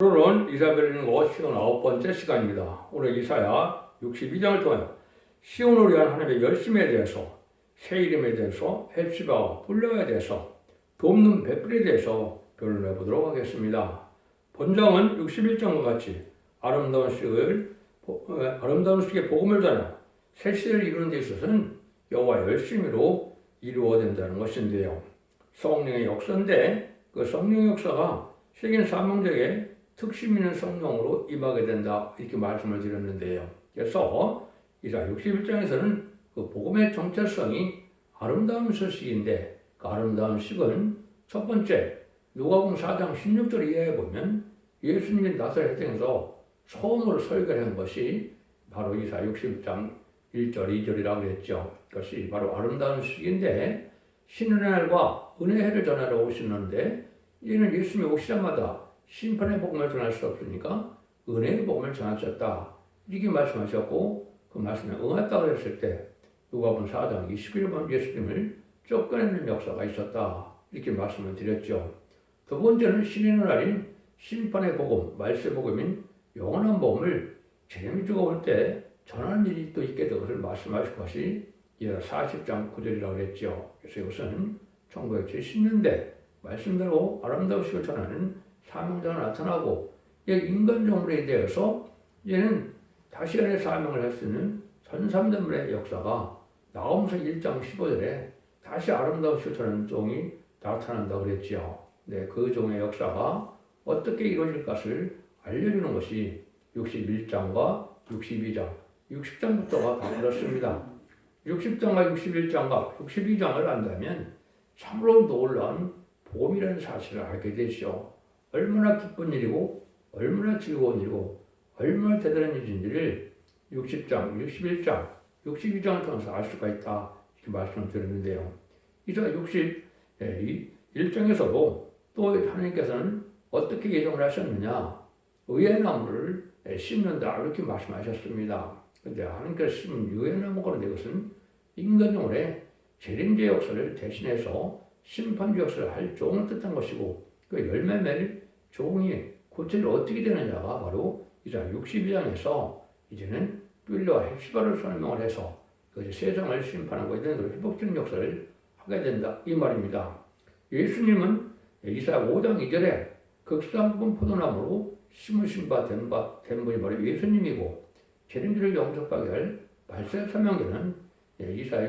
오늘은 이사벨 읽고 59번째 시간입니다. 오늘 이사야 62장을 통하여 시온을 위한 하나님의 열심에 대해서, 새 이름에 대해서, 헵시바와 불려에 대해서, 돕는 베풀에 대해서 변론해 보도록 하겠습니다. 본장은 61장과 같이 아름다운 시의 복음을 전하여 새 시대를 이루는 데 있어서는 여호와의 열심으로 이루어야 된다는 것인데요. 성령의 역사인데 그 성령의 역사가 세계 사명적에 특심 있는 성령으로 임하게 된다, 이렇게 말씀을 드렸는데요. 그래서 이사 61장에서는 그 복음의 정체성이 아름다운 소식인데, 그 아름다운 식은 첫 번째 누가복음 4장 16절 이하에 보면 예수님이 나사렛 땅에서 처음으로 설교를 한 것이 바로 이사 61장 1절 2절이라고 했죠. 그것이 바로 아름다운 소식인데, 신의 날과 은혜의 해를 전하러 오시는데, 이는 예수님이 오시자마자 심판의 복음을 전할 수 없으니까 은혜의 복음을 전하셨다, 이렇게 말씀하셨고, 그 말씀에 응했다 그랬을 때 누가복음 4장 21번 예수님을 쫓겨내는 역사가 있었다, 이렇게 말씀을 드렸죠. 두 번째는 신의 날인 심판의 복음, 말세 복음인 영원한 복음을 재림주가 올 때 전하는 일이 또 있게 될 것을 말씀하실 것이 40장 9절이라고 그랬죠. 그래서 이것은 1970년대 말씀대로 아름다운 식을 전하는 사명자가 나타나고, 인간종물에 대해서 얘는 다시간의 사명을 할 수 있는 전삼전물의 역사가 나홈서 1장 15절에 다시 아름다운 식을 전하는 종이 나타난다고 그랬죠. 그 종의 역사가 어떻게 이루어질 것을 알려주는 것이 61장과 62장, 60장부터가 다 그렇습니다. 60장과 61장과 62장을 안다면 참으로 놀라운 복음이라는 사실을 알게 되죠. 얼마나 기쁜 일이고 얼마나 즐거운 일이고 얼마나 대단한 일인지를 60장, 61장, 62장을 통해서 알 수가 있다, 이렇게 말씀을 드렸는데요. 이제 61장에서도 또 하나님께서는 어떻게 예정을 하셨느냐, 의의 나무를 심는다, 이렇게 말씀하셨습니다. 그런데 하나님께서 심은 의의 나무가 된 것은 인간용으로 재림제 역사를 대신해서 심판주 역사를 할 종을 뜻한 것이고, 그 열매 맺을 종이 구체적으로 어떻게 되느냐가 바로 이제 62장에서 이제는 빌려와 헵시바를 설명을 해서 그 세상을 심판하고 이런 회복적인 역사를 하게 된다, 이 말입니다. 예수님은 이사야 5장 2절에 극상품 포도나무로 심으신 바 된 분이 바로 예수님이고, 재림주를 영접하게 할 말세 사명자는 이사야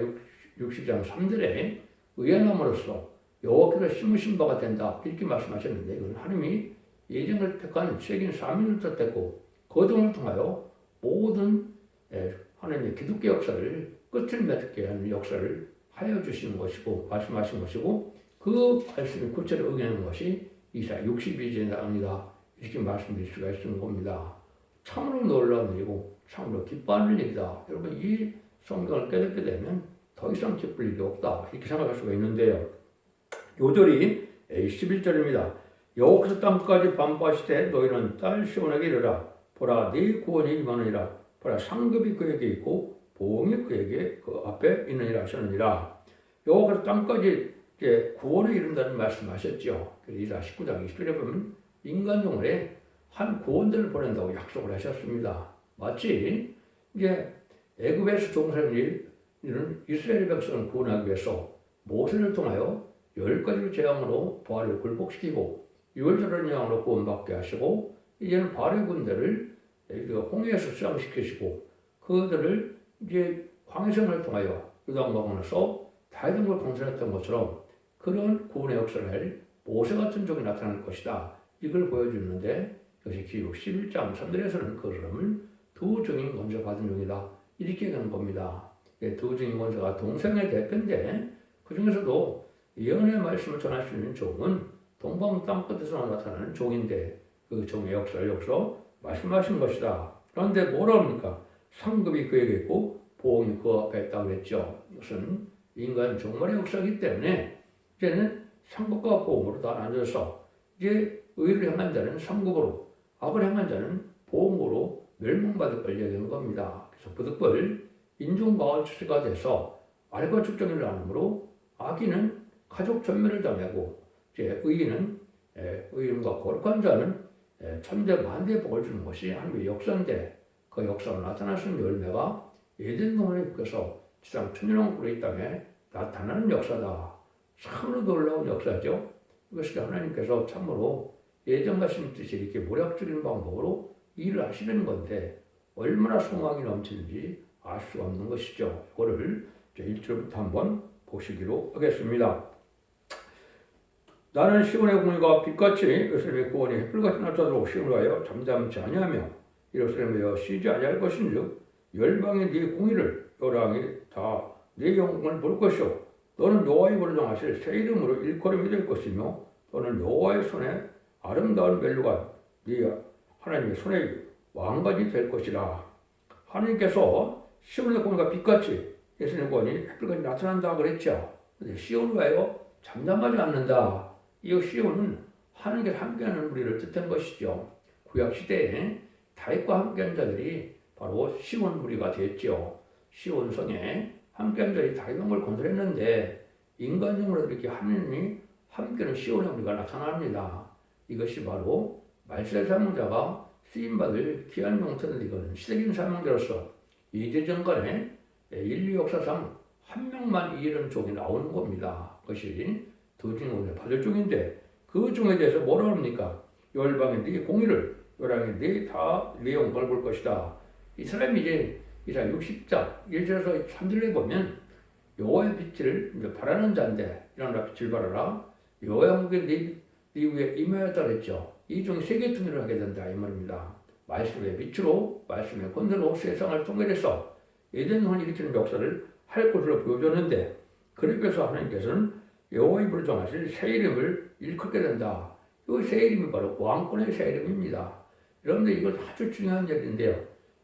60장 3절에 의의 나무로서 여호와께서 심으신 바가 된다, 이렇게 말씀하셨는데, 이건 하나님이 예정을 택한 세계 사명을 뜻했고, 그 종을 통하여 모든 하나님의 기독교 역사를 끝을 맺게 하는 역사를 하여 주시는 것이고 말씀하신 것이고, 그 말씀이 구체로 응하는 것이 이사야 62장이다, 이렇게 말씀드릴 수가 있는 겁니다. 참으로 놀라운 일이고 참으로 기뻐하는 일이다. 여러분, 이 성경을 깨닫게 되면 더 이상 기쁠 일이 없다, 이렇게 생각할 수가 있는데요. 요절이 11절입니다. 여호와께서 땅까지 반포하시되 너희는 딸 시온에게 이르라. 보라, 네 구원이 임하느니라. 보라, 상급이 그에게 있고 보응이 그에게 그 앞에 있느니라 하셨느니라. 여호와께서 땅까지 이제 구원에 이른다는 말씀하셨죠. 그래서 19장 20절에 보면 인간용으로 한 구원자를 보낸다고 약속을 하셨습니다. 마치 이제 애굽에서 종살이를 이런 이스라엘 백성을 구원하기 위해서 모세를 통하여 10가지 재앙으로 바알을 굴복시키고 6월절한 재앙으로 구원받게 하시고, 이제는 바알의 군대를 홍해에서 수장시키시고 그들을 이제 광해성을 통하여 요단강 건너서 다이등을 건설했던 것처럼 그런 구원의 역사를 할 모세 같은 종이 나타날 것이다, 이걸 보여주는데, 이것이 기록 11장 3절에서는 그 사람을 두 증인 권세 받은 종이다, 이렇게 되는 겁니다. 두 증인 권세가 동생의 대표인데, 그 중에서도 예언의 말씀을 전할 수 있는 종은 동방 땅끝에서 나타나는 종인데, 그 종의 역사를 여기서 말씀하신 것이다. 그런데 뭐라 합니까? 상급이 그에게 있고 보응이 그 앞에 있다고 했죠. 이것은 인간 종말의 역사이기 때문에 이제는 상급과 보응으로 다 나눠서 이제 의를 행한 자는 상급으로, 악을 행한 자는 보응으로 멸망받을 걸 얘기하는 겁니다. 그래서 부득불 인종마을 추세가 돼서 알과 축정을 나누므로 악인은 가족 전멸을 당하고, 이제 의인은 의인과 거룩한 자는 천대 만대의 복을 주는 것이 하나님의 역사인데 그 역사로 나타나신 열매가 에덴 동안에 묶여서 지상 천년왕국의 이 땅에 나타나는 역사다. 참으로 놀라운 역사죠. 이것이 하나님께서 참으로 예정하신 뜻이 이렇게 모략적인 방법으로 일을 하시는 건데 얼마나 소망이 넘치는지 알 수가 없는 것이죠. 이거를 1절부터 한번 보시기로 하겠습니다. 나는 시온의 공의가 빛같이 예루살렘의 구원이 햇불같이 나타나도록 시온하여 잠잠치 아니하며 예루살렘에 쉬지 아니할 것인즉 열방이 네 공의를 요랑이 다 네 영광을 볼 것이요 너는 여호와의 벌을 정하실 새 이름으로 일컬음이 될 것이며 너는 여호와의 손에 아름다운 멜루가 네 하나님의 손에 왕관이 될 것이라. 하나님께서 시온의 공의가 빛같이 예수님의 구원이 햇불같이 나타난다 그랬죠. 근데 시온은 왜요? 잠잠하지 않는다. 이 시온은 하나님께 함께하는 우리를 뜻한 것이죠. 구약 시대에 다윗과 함께한 자들이 바로 시온 무리가 됐죠. 시온 성에 함께한 자들이 다윗 왕국을 건설했는데 인간적으로 이렇게 하나님이 함께하는 시온의 무리가 나타납니다. 이것이 바로 말세 사명자가 쓰임받을 귀한 명태를 이건 시대적인 사명자로서 이제전간에 인류 역사상 한 명만 이런 종이 나오는 겁니다. 그것이 두 증언을 받을 종인데 그 종에 대해서 뭐라 합니까? 열방의 네 공의를 요랑의 네 영광을 볼 것이다. 이 사람이 이제 이사 60장 1절에서 3절에 보면 여호와의 빛을 이제 바라는 자인데 일어나라 빛을 발하라 여호와의 영광이 네 위에 임하였다 그랬죠. 이 종이 세계통일을 하게 된다 이 말입니다. 말씀의 빛으로 말씀의 권세로 세상을 통일해서 에덴을 일으키는 역사를 할 것으로 보여줬는데 그래서 하나님께서는 여호와의 불을 정하실 새 이름을 일컫게 된다. 이 새 이름이 바로 왕권의 새 이름입니다. 여러분들 이거 아주 중요한 얘기인데요.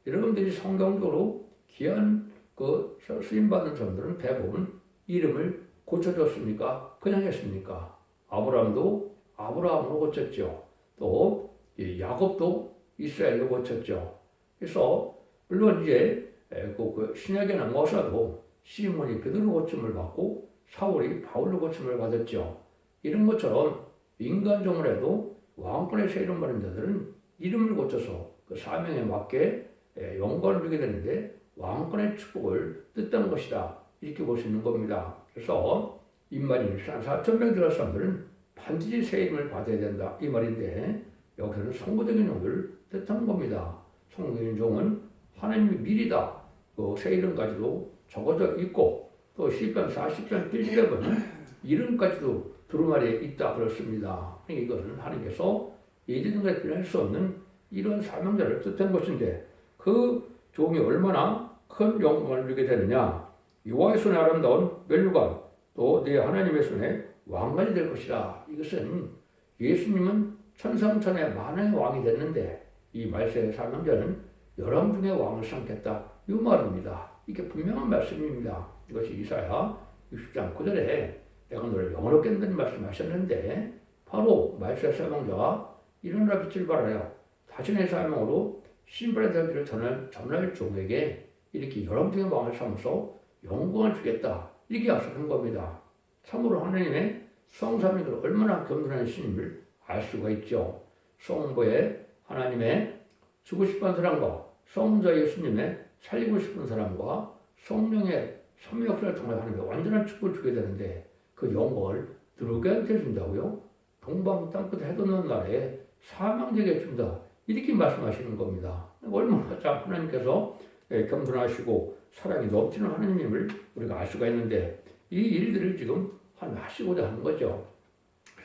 여러분들이 성경적으로 귀한 그 쓰임받은 사람들은 대부분 이름을 고쳐줬습니까? 그냥 했습니까? 아브라함도 아브라함으로 고쳤죠. 또 야곱도 이스라엘로 고쳤죠. 그래서 물론 이제 그 신약에 넘어서도 시몬이 베드로 고침을 받고 사울이 바울로 고침을 받았죠. 이런 것처럼 인간적으로 해도 왕권의 새 이름 받은 자들은 이름을 고쳐서 그 사명에 맞게 영광을 누리게 되는데 왕권의 축복을 뜻하는 것이다. 이렇게 볼 수 있는 겁니다. 그래서 인만인 4,000명 들어간 사람들은 반드시 새 이름을 받아야 된다. 이 말인데 여기서는 선고적인 용을 뜻하는 겁니다. 선고적인 종은 하나님의 미리다. 그 새 이름까지도 적어져 있고 또 시편 40편 1절에 보면 이름까지도 두루마리에 있다 그렇습니다. 이것은 하나님께서 예전에 필요할 수 없는 이런 사명자를 뜻한 것인데 그 종이 얼마나 큰 영광을 누리게 되느냐. 여호와의 손에 아름다운 멜루관 또 내 하나님의 손에 왕관이 될 것이라. 이것은 예수님은 천상천의 만왕의 왕이 됐는데 이 말세의 사명자는 열왕 중의 왕을 삼겠다. 이 말입니다. 이게 분명한 말씀입니다. 이것이 이사야 60장 9절에 내가 너를 영원히 깬다는 말씀하셨는데 바로 말세 사명자가 일어나 빛을 발하여 자신의 사명으로 신발의 달기를 전할 종에게 이렇게 열왕 중의 왕을 삼아서 영광을 주겠다. 이렇게 약속한 겁니다. 참으로 하나님의 성삼위가 얼마나 겸손한 신임을 알 수가 있죠. 성부에 하나님의 주고 싶은 사람과 성자 예수님의 살리고 싶은 사람과 성령의 삼위 역사를 통해 하나님의 완전한 축복을 주게 되는데 그 영광을 누구한테 준다고요? 동방 땅끝 해돋는 날에 사망자에게 준다. 이렇게 말씀하시는 겁니다. 얼마나 참 하나님께서 겸손하시고 사랑이 넘치는 하나님임을 우리가 알 수가 있는데 이 일들을 지금 하시고자 하는 거죠.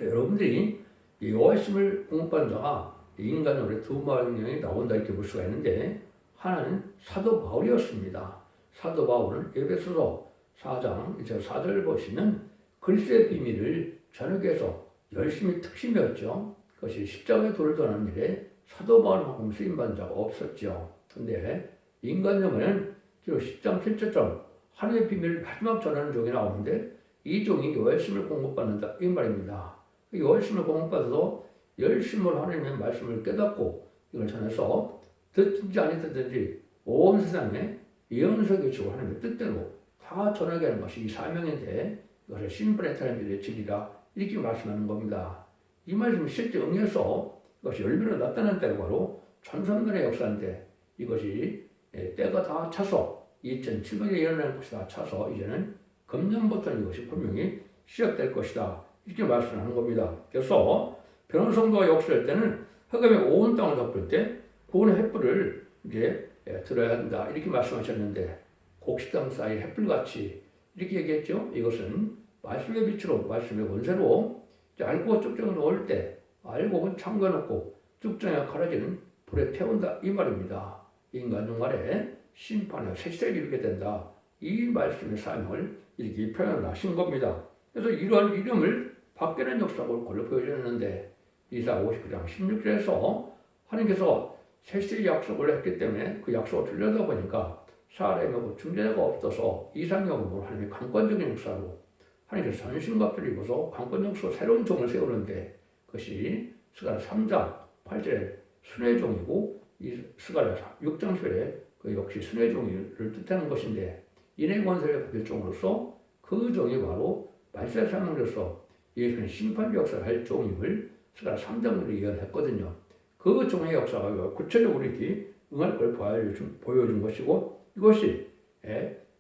여러분들이 이 여호와심을 공급받는 자가 인간으로 두 명이 나온다 이렇게 볼 수가 있는데 하나는 사도 바울이었습니다. 사도 바울은 에베소서 4장 4절 보시면 그리스도의 비밀을 전하기 위해서 열심히 특심이었죠. 그것이 십자가의 도를 떠나는 일에 사도 바울만큼 쓰임받은 자가 없었죠. 그런데 인간적으로는 10장 7절처럼 하나님의 비밀을 마지막 전하는 종이 나오는데 이 종이 열심을 공급받는다 이 말입니다. 열심을 공급받아서 열심으로 하나님의 말씀을 깨닫고 이걸 전해서 듣든지 아니 듣든지 온 세상에 예언서에 주고 하나님의 뜻대로 다 전하게 하는 것이 이 사명인데 이것을 신분의 사람들의 진리라 이렇게 말씀하는 겁니다. 이 말씀이 실제 응해서 이것이 열매로 나타난 때가 바로 천선만의 역사인데 이것이 때가 다 차서 2700에 일어나는 것이 다 차서 이제는 금년부터 이것이 분명히 시작될 것이다. 이렇게 말씀하는 겁니다. 그래서 변호성도가 역수할 때는 흑암이 온 땅을 덮을 때 고운 햇불을 이제 들어야 한다. 이렇게 말씀하셨는데 곡식담 사이 햇불같이 이렇게 얘기했죠. 이것은 말씀의 빛으로 말씀의 원세로 알고 쭉정을 놓을 때 알곡은 잠가놓고 쭉정에 갈아지는 불에 태운다. 이 말입니다. 인간 중간에 심판의 새시대를 이루게 된다. 이 말씀의 사명을 이렇게 표현을 하신 겁니다. 그래서 이러한 이름을 바뀌는 역사가 올 걸로 보여졌는데 이사 59장 16절에서 하나님께서 새시대의 약속을 했기 때문에 그 약속을 들려다 보니까 사람의 중재자가 없어서 이상형으로 하나님의 강권적인 역사로 하나님께서 전신갑주를 입어서 강권적으로 새로운 종을 세우는데 그것이 스가랴 3장 8절에 순의 종이고 이 스가랴 6장 10절에 그 역시 순의 종을 뜻하는 것인데 인의 권세를 받을 종으로서 그 종이 바로 말세의 사명으로서 예수는 심판적 역사를 할 종임을 스가랴 3장으로 예언했거든요. 그 종의 역사가 구체적으로 이렇게 응할 걸 보여준 것이고 이것이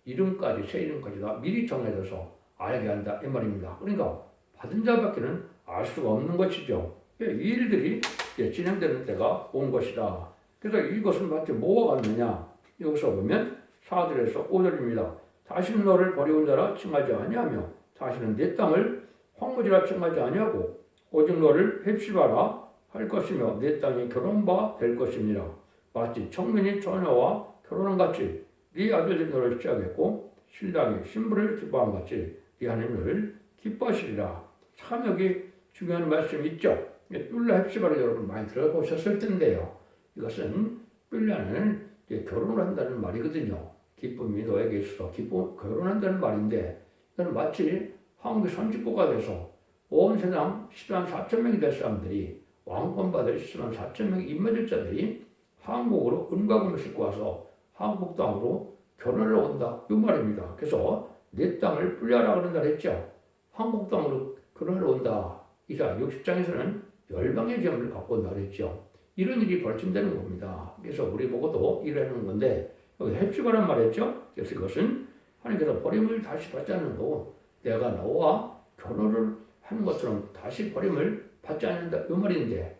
이름까지 새 이름까지 다 미리 정해져서 알게 한다 이 말입니다. 그러니까 받은 자밖에는 알 수가 없는 것이죠. 이 일들이 진행되는 때가 온 것이다. 그래서 이것은 마치 뭐와 같느냐? 여기서 보면 4절에서 5절입니다. 다시는 너를 버리온 자라 칭하지 아니하며 다시는 내 땅을 황무지라 칭하지 아니하고 오직 너를 헵시바라 할 것이며 내 땅이 결혼바 될 것입니다. 마치 청년이 처녀와 결혼한 같이 네 아들들이 너를 취하겠고 신랑이 신부를 기뻐한 같이 네 하나님을 기뻐하시리라. 참 여기 중요한 말씀이 있죠. 뿔라 헵시바를 여러분 많이 들어보셨을 텐데요. 이것은 뿔라는 결혼을 한다는 말이거든요. 기쁨이 너에게 있어서 결혼한다는 말인데 이건 마치 한국의 선진국가 돼서 온 세상 10만 4천 명이 될 사람들이 왕권 받을 10만 4천 명의 인매질자들이 한국으로 은과금을 싣고 와서 한국 땅으로 결혼을 온다 이 말입니다. 그래서 내 땅을 뿔려라 그런다 했죠. 한국 땅으로 결혼을 온다. 이사 60장에서는 열방의 점을 갖고 온다 그랬죠. 이런 일이 벌침되는 겁니다. 그래서 우리 보고도 이러는 건데 여기 헵시바란 말했죠. 그래서 이것은 하나님께서 버림을 다시 받지 않는 거고 내가 너와 결혼을 하는 것처럼 다시 버림을 받지 않는다 이 말인데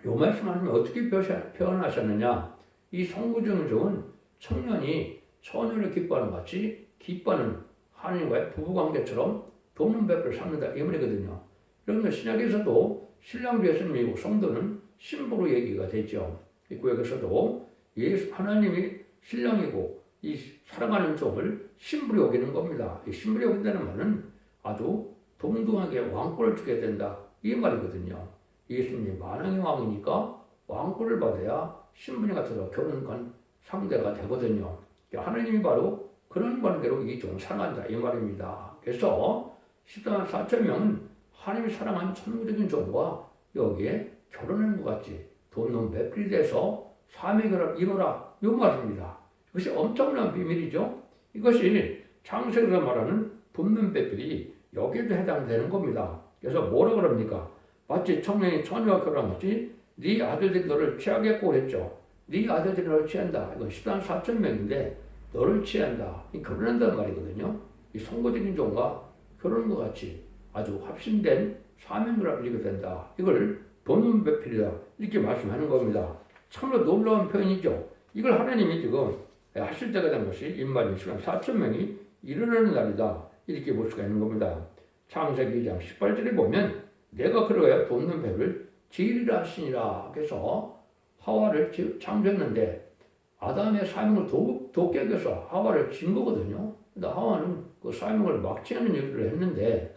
이 말씀하시면 어떻게 표현하셨느냐. 이 성부정은 청년이 처녀를 기뻐하는 것 같이 기뻐하는 하나님과의 부부관계처럼 돕는 배를 삼는다 이 말이거든요. 그러면 신약에서도 신랑 예수님이고 성도는 신부로 얘기가 되죠. 이 구약에서도 예수 하나님이 신랑이고 이 사랑하는 종을 신부로 여기는 겁니다. 이 신부로 여긴다는 말은 아주 동등하게 왕권을 주게 된다 이 말이거든요. 예수님이 만왕의 왕이니까 왕권을 받아야 신분이 같아서 결혼관 상대가 되거든요. 하나님이 바로 그런 관계로 이 종을 사랑한다 이 말입니다. 그래서 14만 4천 명은 하나님이 사랑한 천국적인 종과 여기에 결혼한 것 같이 돕는 배필이 돼서 사명을 이루라 이 말입니다. 이것이 엄청난 비밀이죠. 이것이 창세기에서 말하는 돕는 배필이 여기에도 해당되는 겁니다. 그래서 뭐라 그럽니까? 마치 청년이 처녀와 결혼한 것이 네 아들들이 너를 취하겠고 그랬죠. 네 아들들이 너를 취한다. 이건 14만 4천 명인데 너를 취한다. 결혼한다는 말이거든요. 이 선거적인 종과 결혼과 같이 아주 합심된 사명을 이루게 된다. 이걸 돕는 배필이다. 이렇게 말씀하는 겁니다. 참으로 놀라운 표현이죠. 이걸 하나님이 지금 하실 때가 된 것이 인마리 14만 4천 명이 일어나는 날이다. 이렇게 볼 수가 있는 겁니다. 창세기 2장 18절에 보면 내가 그러해 돕는 배를 지으리라 하시니라. 그래서 하와를 창조했는데 아담의 사명을 돕기 위해서 하와를 지은 거거든요. 근데 하와는 그 사명을 막지 않는 일을 했는데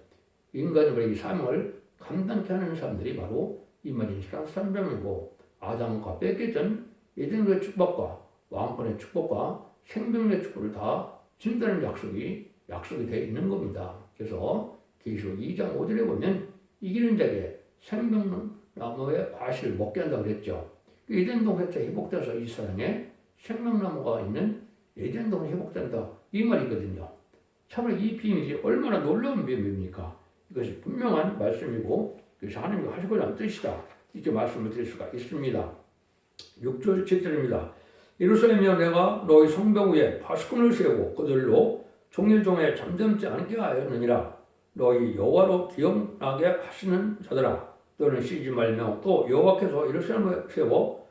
인간의 이 사명을 감당케 하는 사람들이 바로 인마리 14만 300명이고 아담과 뺏기던 에덴의 축복과 왕권의 축복과 생명의 축복을 다 준다는 약속이 되어 있는 겁니다. 그래서 계시록 2장 5절에 보면 이기는 자에게 생명나무의 과실을 먹게 한다고 그랬죠. 에덴동 회차 회복돼서 이 세상에 생명나무가 있는 에덴동이 회복된다 이 말이거든요. 참으로 이 비밀이 얼마나 놀라운 비밀입니까? 이것이 분명한 말씀이고 그래서 하나님이 하시고자 하는 뜻이다. 이렇게 말씀을 드릴 수가 있습니다. 6절 7절입니다. 예루살렘이여 내가 너희 성벽 위에 파수꾼을 세우고 그들로 종일 종일 잠잠지 않게 하였느니라. 너희 여호와로 기억나게 하시는 자들아 너는 쉬지 말며 또 여호와께서 예루살렘을 세워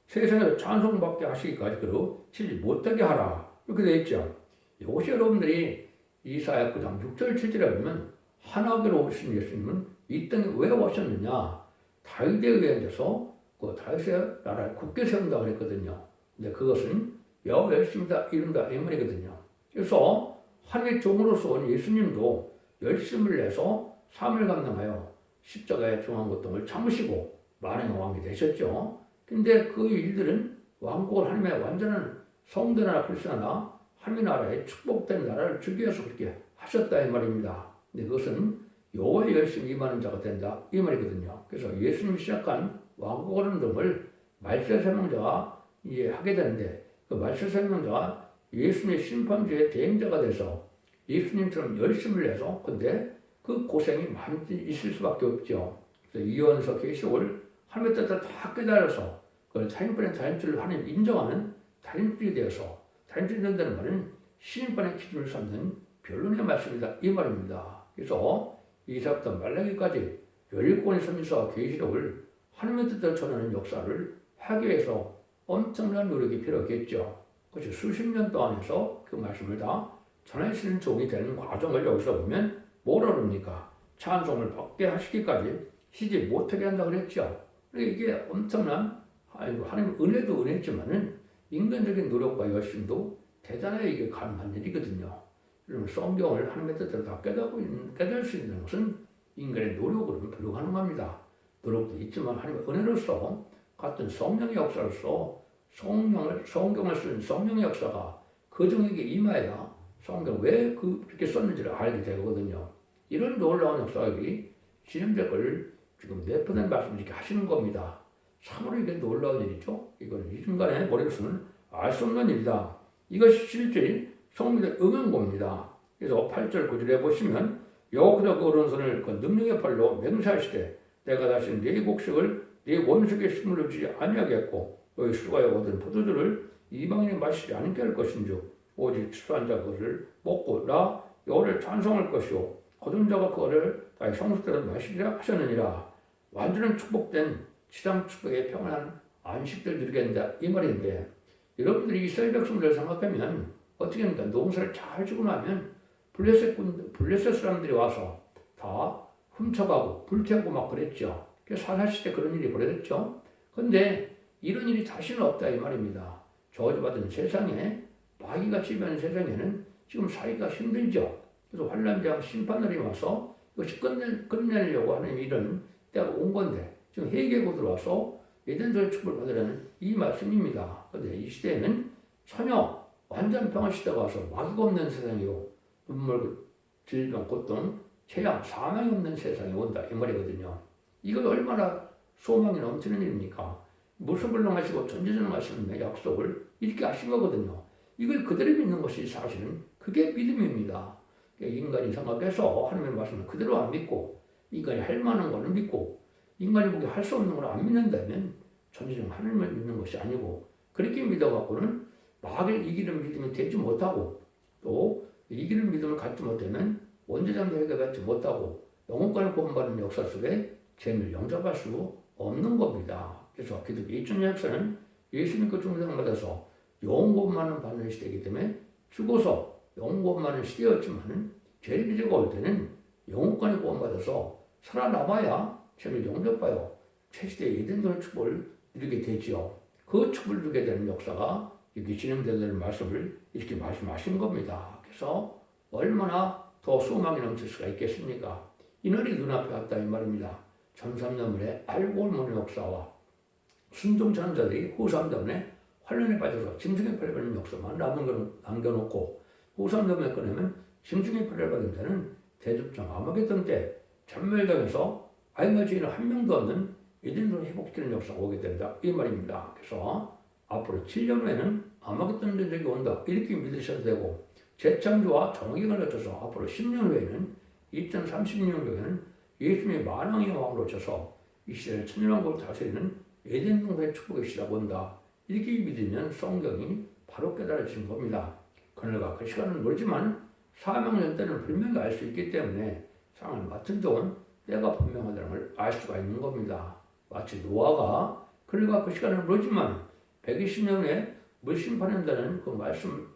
세상에서 찬송받게 하시기까지 그로 치지 못하게 하라. 이렇게 되어 있죠. 이것이 여러분들이 이사야 9장 6절 7절에 보면 하나님으로 오신 예수님은 이 땅에 왜 오셨느냐. 다윗에 의해서 그 다윗의 나라를 굳게 세운다고 그랬거든요. 근데 그것은 여호와 열심이다 이른다 이 말이거든요. 그래서 하나님의 종으로서 온 예수님도 열심을 내서 삶을 감당하여 십자가의 중한 고통을 참으시고 만왕의 왕이 되셨죠. 근데 그 일들은 왕국을 하나님의 완전한 성전 나라 불쌍하나 하나님의 나라에 축복된 나라를 주기 위해서 그렇게 하셨다 이 말입니다. 근데 그것은 여호와의 열심히 임하는 자가 된다 이 말이거든요. 그래서 예수님이 시작한 왕국을 등을 말세설명자가 이제 하게 되는데 그 말세설명자가 예수님의 심판주의 대행자가 돼서 예수님처럼 열심을 내서 근데 그 고생이 많이 있을 수밖에 없죠. 그래서 이언서 계시록을 하나님의 뜻을 다 깨달아서 그걸 자연분의 자연줄로 하나님 인정하는 자연줄이 되어서 자연줄이 된다는 말은 신인반의 기준을 삼는 변론의 말씀이다 이 말입니다. 그래서 이사부터 말라기까지 17권의 선지서와 계시록을 하나님의 뜻대로 전하는 역사를 하기 위해서 엄청난 노력이 필요했겠죠. 그것이 수십 년 동안에서 그 말씀을 다 전하시는 종이 되는 과정을 여기서 보면 뭐라 그럽니까? 찬송을 받게 하시기까지 쉬지 못하게 한다고 그랬죠. 이게 엄청난 하나님 은혜도 은혜지만은 인간적인 노력과 열심도 대단하게 이게 가능한 일이거든요. 그러면 성경을 하나님의 뜻대로 다 깨달을 수 있는 것은 인간의 노력으로는 불가능합니다. 노력도 있지만 하나님의 은혜로서 같은 성령의 역사로서 성경을 쓴 성령의 역사가 그 종에게 임하여야 성경 왜 그렇게 썼는지를 알게 되거든요. 이런 놀라운 역사가 진행될 걸 지금 내포된 말씀을 이렇게 하시는 겁니다. 참으로 이게 놀라운 일이죠. 이거는 이 순간에 머리로서는 알 수 없는 일이다. 이것이 실제 성경의 응용고입니다. 그래서 8절 9절에 보시면 여호와께서 그 오른손을 그 능력의 팔로 맹세하시되 내가 다시 네 곡식을 네 원수에게 식물을 주지 아니하겠고 너희 수가에 얻은 포도주를 이방인이 마시지 않게 할 것인즉 오직 추수한 자가 그것을 먹고 나 여호와를 찬송할 것이요 거둔 자가 그거를 다시 성숙대로 마시리라 하셨느니라. 완전한 축복된 지상 축복의 평안한 안식들 누리겠다 이 말인데 여러분들이 이스라엘 백성들을 생각하면 어떻게 합니까? 농사를 잘 주고 나면 블레셋 사람들이 와서 다 훔쳐가고 불태우고 막 그랬죠. 그래서 사사시대 그런 일이 벌어졌죠. 근데 이런 일이 다시는 없다 이 말입니다. 저주받은 세상에 마귀가 지배하는 세상에는 지금 살기가 힘들죠. 그래서 환란장 심판날이 와서 이것이 끝내려고 하는 이런 때가 온 건데 지금 회개고 들어와서 에덴들의 축복을 받으려는 이 말씀입니다. 그런데 이 시대에는 전혀 완전 평화 시대가 와서 마귀가 없는 세상이요 눈물, 질병, 고통, 재앙, 사망이 없는 세상이 온다 이 말이거든요. 이거 얼마나 소망이 넘치는 일입니까? 무소불능하시고 전지전능하시는 약속을 이렇게 하신 거거든요. 이걸 그대로 믿는 것이 사실은 그게 믿음입니다. 인간이 생각해서 하나님의 말씀을 그대로 안 믿고 인간이 할 만한 거는 믿고 인간이 보기 할 수 없는 걸 안 믿는다면 전지전 하나님을 믿는 것이 아니고 그렇게 믿어갖고는 마귀를 이기는 믿음이 되지 못하고 또 이기는 믿음을 갖지 못하면 원죄장도 해결받지 못하고 영혼권을 구원받는 역사 속에 재미를 영접할 수 없는 겁니다. 그래서 기독교 2000년 역사는 예수님께 중생을 받아서 영혼권만은 받는 시대이기 때문에 죽어서 영혼권만은 시대였지만은 죄의 비제가 올 때는 영혼권을 구원받아서 살아남아야 죄를 영접하여 최시대의 에덴의 축복을 누리게 되지요. 그 축복을 누리게 되는 역사가 이렇게 진행되는 말씀을 이렇게 말씀하신 겁니다. 그래서 얼마나 더 소망이 넘칠 수가 있겠습니까? 이 날이 눈앞에 왔다 이 말입니다. 전삼년물의 알고 모르는 역사와 순종하는 자들이 후삼 때문에 환란에 빠져서 짐승의 팔을 받는 역사만 남겨놓고 후삼 때문에 꺼내면 짐승의 팔을 받은 자는 대접장 아마겟돈 때 전멸당해서 아이마 죄인은 한 명도 없는 에덴으로 회복되는 역사가 오게 된다 이 말입니다. 그래서 앞으로 7년 후에는 아마겟돈 전쟁이 온다 이렇게 믿으셔도 되고 재창조와 정의가 거쳐서 앞으로 10년 후에는 2030년 후에는 예수님이 만왕의 왕으로 오셔서 이 시대를 천년왕국을 다스리는 에덴 동산의 축복의 시라고 한다. 이렇게 믿으면 성경이 바로 깨달아지는 겁니다. 그날과 그 시간은 멀지만 사망년 때는 분명히 알 수 있기 때문에 상황을 맡은 동안 때가 분명하다는 걸 알 수가 있는 겁니다. 마치 노아가 그날과 그 시간은 멀지만 120년 후에 물심판한다는 그 말씀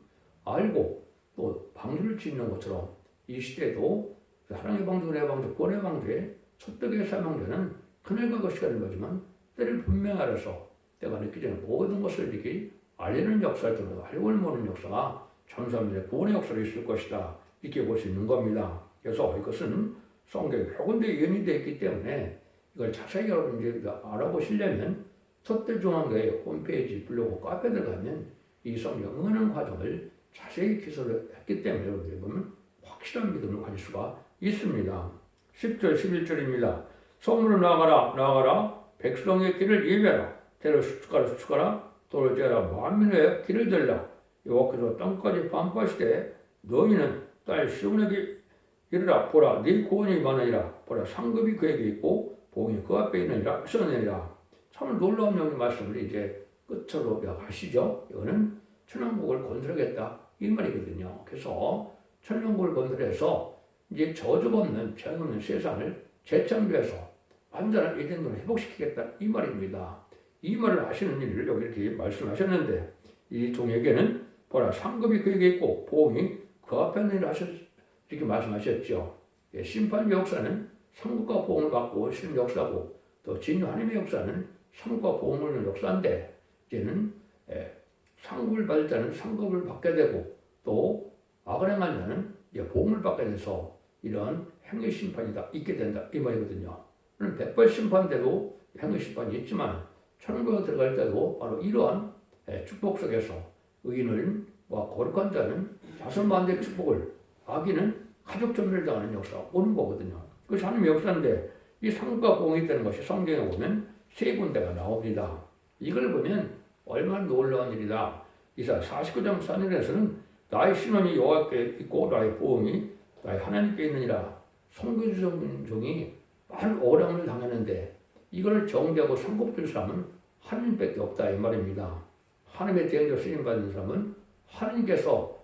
알고 또 방주를 짓는 것처럼 이 시대도 사랑의 방주, 은혜의 방주, 구원의 방주에 첫떡의 사망자는 그날과 그 시간은 멀지만 때를 분명히 알아서 때가 늦기 전에 모든 것을 이렇게 알리는 역사를 통해서 알고 모르는 역사가 참사민의 구원의 역사로 있을 것이다. 이렇게 볼 수 있는 겁니다. 그래서 이것은 성경에 표근되어 예언이 되어 있기 때문에 이걸 자세히 여러분 이제 알아보시려면 첫대중앙교회 홈페이지, 블로그, 카페들 가면 이 성경 응하는 과정을 자세히 기술을 했기 때문에 여러분들이 보면 확실한 믿음을 가질 수가 있습니다. 10절, 11절입니다. 성문으로 나아가라. 백성의 길을 예배하라. 대로 수축하라. 돌을 재라. 만민의 길을 들라. 여호와께서 땅까지 반포하시되 너희는 딸 시온에게 이르라. 보라, 네 구원이 많으니라. 보라, 상급이 그에게 있고 복이 그 앞에 있느니라. 쓰느니라. 참 놀라운 여기 말씀을 이제 끝으로 가시죠. 이거는 천왕국을 건설하겠다 이 말이거든요. 그래서 천왕국을 건설해서 이제 저주가 없는 죄 없는 세상을 재창조해서 완전한 에덴으로 회복시키겠다 이 말입니다. 이 말을 하시는 일을 여기 이렇게 말씀하셨는데 이 종에게는 보라 상급이 그에게 있고 보응이 그 앞에 있는 일을 이렇게 말씀하셨죠. 예, 심판의 역사는 상급과 보응을 받고 오시는 역사고 또 진노 하나님의 역사는 상급과 보응을 하는 역사인데 이제는 상급을 받을 자는 상급을 받게 되고 또 악을 행한 자는 보응을 받게 돼서 이런 행위 심판이다 있게 된다 이 말이거든요. 백벌 심판대도 행위 심판이 있지만 천국에 들어갈 때도 바로 이러한 축복 속에서 의인은 거룩한 자는 자손만대의 축복을 악인은 가족 전멸을 당하는 역사가 오는 거거든요. 그것이 하나님의 역사인데 이 상급과 보응이 있다는 것이 성경에 보면 세 군데가 나옵니다. 이걸 보면 얼마나 놀라운 일이다. 이사 49장 4절에서는 나의 신원이 여호와께 있고 나의 보응이 나의 하나님께 있느니라. 선교주 종이 많은 어려움을 당했는데 이걸 정죄하고 상급줄 사람은 하나님밖에 없다 이 말입니다. 하나님의 대행자 쓰임받는 사람은 하나님께서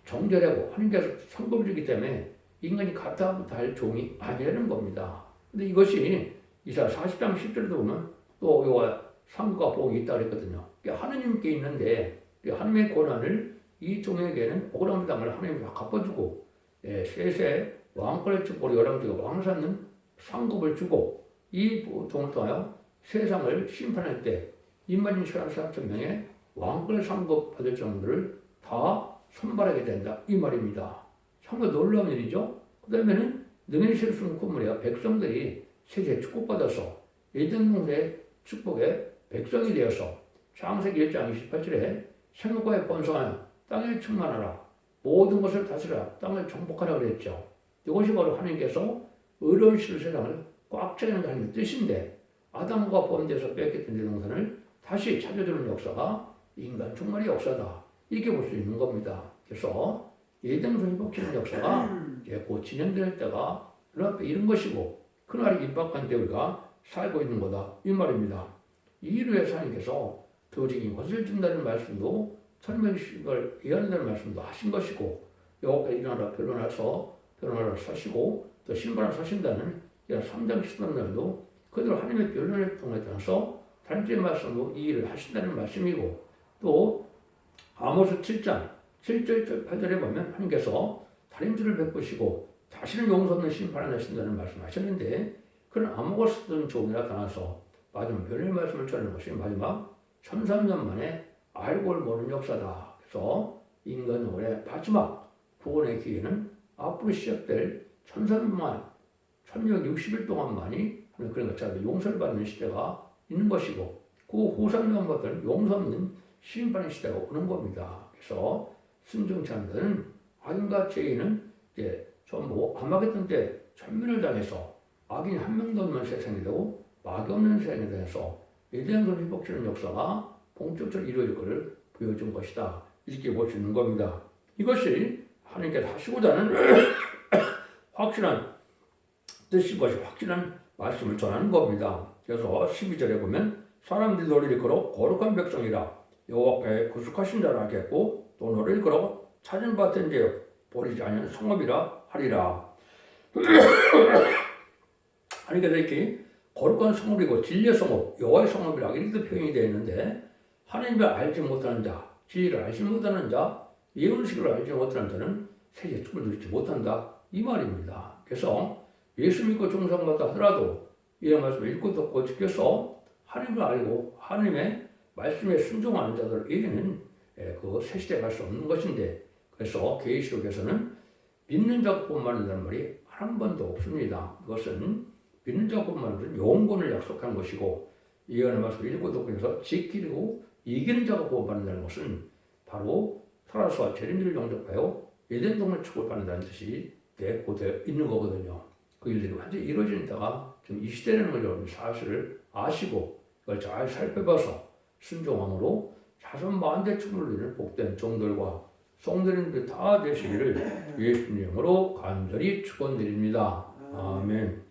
정죄하고 하나님께서 상급을 주기 때문에 인간이 갖다부터 할 종이 아니라는 겁니다. 근데 이것이 이사 40장 10절에도 보면 또 여호와 상급과 보응이 있다 그랬거든요. 하나님께 있는데 하나님의 권한을 이 종에게는 억울함을 당을 하나님이 다 갚아주고 셋의 왕권의 축복을 열왕제가 왕사는 상급을 주고 이 종을 통하여 세상을 심판할 때 인만인 4,000명의 왕권의 상급 받을 정도를 다 선발하게 된다 이 말입니다. 정말 놀라운 일이죠. 그 다음에는 능히 실수는 콧물이야 백성들이 세계 축복받아서 에덴 동산의 축복의 백성이 되어서 창세기 1장 28절에 생육과에 번성하여 땅에 충만하라 모든 것을 다스려 땅을 정복하라 그랬죠. 이것이 바로 하나님께서 의로운 시를 세상을 꽉 차는 하나님의 뜻인데 아담과 범죄에서 뺏겼던 이 동산을 다시 찾아주는 역사가 인간 충만의 역사다 이렇게 볼 수 있는 겁니다. 그래서 에덴 동산이 복치는 역사가 이제 곧 진행될 때가 눈앞에 이른 것이고 그날이 임박한 때 우리가 살고 있는 거다 이 말입니다. 이를 위해서 하나님께서 도적이 것을 준다는 말씀도 천명식을 예언한다는 말씀도 하신 것이고 여호와께 일어나라 변호하라 사시고 또 신발을 사신다는 3장 10절에도 그대로 하나님의 변론을 통해서 단죄의 말씀으로 이 일을 하신다는 말씀이고 또 아모스 7장 7절 8절에 보면 하나님께서 달인들을 베푸시고 다시는 용서 없는 심판을 하신다는 말씀하셨는데 그런 아모스던 종이 나타나서 마지막 변론의 말씀을 전하는 것이 마지막 1300년 만에 알고 모르는 역사다. 그래서 인간의 마지막 구원의 기회는 앞으로 시작될 1660일 동안만이 그런 것처럼 용서를 받는 시대가 있는 것이고 그 후 3년부터는 용서 없는 심판의 시대가 오는 겁니다. 그래서 순종치 않는 자는 악인과 죄인은 이제 전부 아마겟돈 때 천면을 당해서 악인이 한 명도 없는 세상이 되고 막이 없는 세상이 돼서 에덴으로 회복되는 역사가 본격적으로 이루어질 것을 보여준 것이다. 이렇게 볼 수 있는 겁니다. 이것이 하나님께서 하시고자 하는 확실한 뜻인 것이 확실한 말씀을 전하는 겁니다. 그래서 12절에 보면 사람들이 너를 일컬어 거룩한 백성이라 여호와께 구속하신 자라 하겠고 또 너를 일컬어 찾은 바 된 자여 버리지 않은 성읍이라 하리라. 아니 그래서 이렇게 거룩한 성읍이고 진리의 성읍, 여호와의 성읍이라 이렇게 표현이 되어 있는데 하나님을 알지 못하는 자, 진리를 알지 못하는 자, 예언식을 알지 못하는 자는 세계 축을 누리지 못한다 이 말입니다. 그래서 예수 믿고 종상받다 하더라도 이런 말씀을 읽고 듣고 지켜서 하나님을 알고 하나님의 말씀에 순종하는 자들에게는 그 새 시대에 갈 수 없는 것인데 그래서 계시록에서는 믿는 자가 본받는다는 말이 한 번도 없습니다. 그것은 믿는 자가 본받는 영권을 약속한 것이고 예언의 말씀을 읽고 듣고 해서 지키고 이기는 자가 본받는다는 것은 바로 타라스와 재림들을 영접하여 에덴 동을 축복받는다는 뜻이 내포되어 있는 거거든요. 그 일들이 완전히 이루어진다가 지금 이 시대라는 걸 여러분 사실을 아시고 그걸 잘 살펴봐서 순종함으로 자손 만대 축복을 누리는 복된 종들과 성도님들 다 되시기를 예수님 이름으로 간절히 축원드립니다. 아멘.